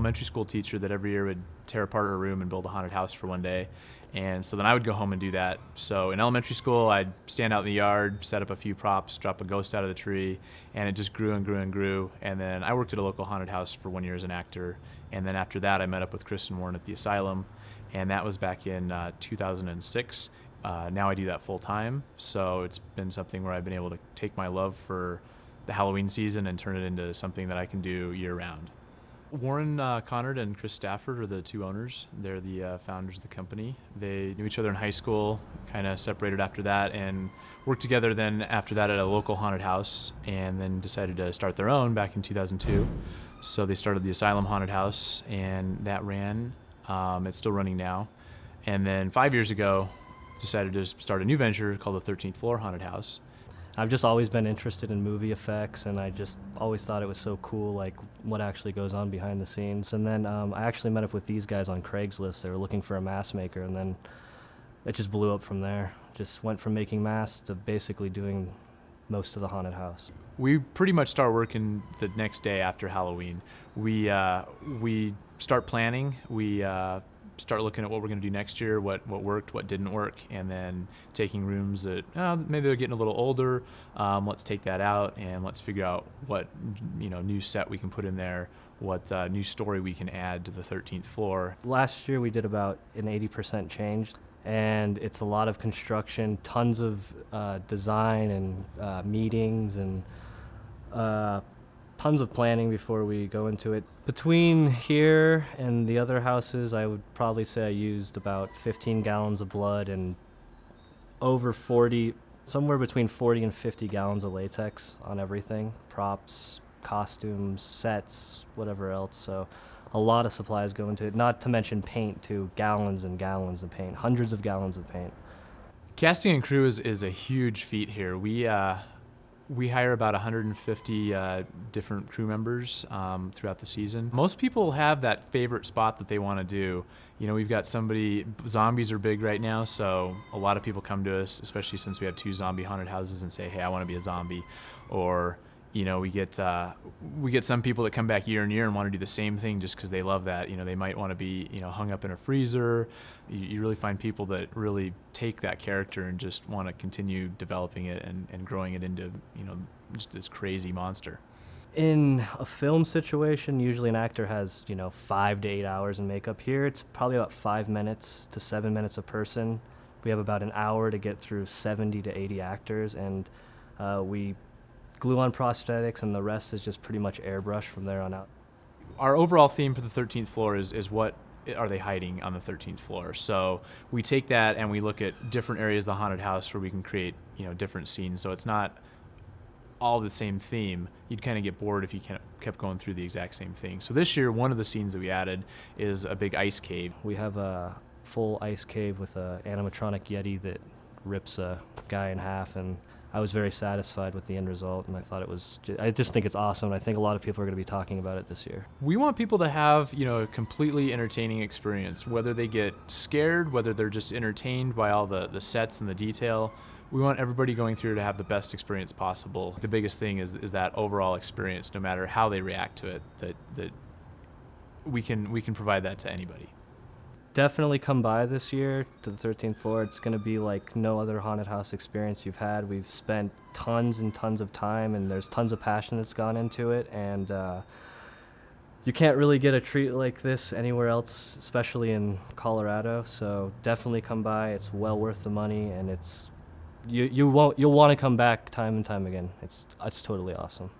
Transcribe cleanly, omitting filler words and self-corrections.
elementary school teacher that every year would tear apart her room and build a haunted house for one day. And so then I would go home and do that. So in elementary school, I'd stand out in the yard, set up a few props, drop a ghost out of the tree, and it just grew and grew and grew. And then I worked at a local haunted house for 1 year as an actor. And then after that, I met up with Chris and Warren at the Asylum, and that was back in 2006. Now I do that full time. So it's been something where I've been able to take my love for the Halloween season and turn it into something that I can do year round. Warren Connard and Chris Stafford are the two owners. They're the founders of the company. They knew each other in high school, kind of separated after that, and worked together then after that at a local haunted house, and then decided to start their own back in 2002. So they started the Asylum Haunted House, and that ran. It's still running now. And then 5 years ago, decided to start a new venture called the 13th Floor Haunted House. I've just always been interested in movie effects, and I just always thought it was so cool, like what actually goes on behind the scenes. And then I actually met up with these guys on Craigslist. They were looking for a mask maker, and then it just blew up from there. Just went from making masks to basically doing most of the haunted house. We pretty much start working the next day after Halloween. We start planning. We start looking at what we're going to do next year, what worked, what didn't work, and then taking rooms that maybe they're getting a little older. Let's take that out and let's figure out what new set we can put in there, what new story we can add to the 13th floor. Last year we did about an 80% change, and it's a lot of construction, tons of design and meetings and tons of planning before we go into it. Between here and the other houses, I would probably say I used about 15 gallons of blood and somewhere between 40 and 50 gallons of latex on everything, props, costumes, sets, whatever else. So a lot of supplies go into it, not to mention paint too, gallons and gallons of paint, hundreds of gallons of paint. Casting and crew is a huge feat here. We hire about 150 different crew members throughout the season. Most people have that favorite spot that they want to do. We've got zombies are big right now, so a lot of people come to us, especially since we have 2 zombie haunted houses, and say, hey, I want to be a zombie. Or, we get some people that come back year and year and want to do the same thing just because they love that. They might want to be, hung up in a freezer. You really find people that really take that character and just want to continue developing it and growing it into, just this crazy monster. In a film situation, usually an actor has, 5 to 8 hours in makeup. Here, it's probably about 5 minutes to 7 minutes a person. We have about an hour to get through 70 to 80 actors, and we glue on prosthetics, and the rest is just pretty much airbrush from there on out. Our overall theme for the 13th floor is what are they hiding on the 13th floor. So we take that and we look at different areas of the haunted house where we can create different scenes. So it's not all the same theme. You'd kind of get bored if you kept going through the exact same thing. So this year, one of the scenes that we added is a big ice cave. We have a full ice cave with an animatronic Yeti that rips a guy in half, and I was very satisfied with the end result, and I just think it's awesome, and I think a lot of people are going to be talking about it this year. We want people to have, a completely entertaining experience, whether they get scared, whether they're just entertained by all the sets and the detail. We want everybody going through to have the best experience possible. The biggest thing is that overall experience, no matter how they react to it, that we can provide that to anybody. Definitely come by this year to the 13th floor. It's going to be like no other haunted house experience you've had. We've spent tons and tons of time, and there's tons of passion that's gone into it, and you can't really get a treat like this anywhere else, especially in Colorado. So definitely come by. It's well worth the money, and you'll want to come back time and time again. It's totally awesome.